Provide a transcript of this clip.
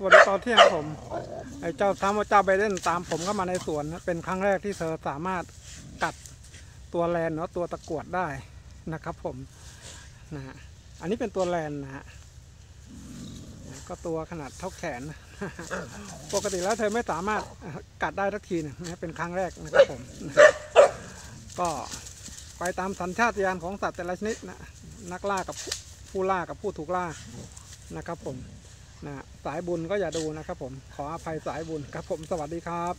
สวัสดีตอนเที่ยงครับผมไอ้เจ้าไบเดนตามผมเข้ามาในสวนเป็นครั้งแรกที่เธอสามารถกัดตัวแลนเนาะตัวตะกรวดได้นะครับผมนะฮะอันนี้เป็นตัวแลนนะฮะก็ตัวขนาดเท่าแขนปกติแล้วเธอไม่สามารถกัดได้สักทีนะเป็นครั้งแรกนะครับผมก็ไปตามสัญชาตญาณของสัตว์แต่ละชนิดนะนักล่ากับผู้ล่ากับผู้ถูกล่านะครับผมนะสายบุญก็อย่าดูนะครับผมขออภัยสายบุญครับผมสวัสดีครับ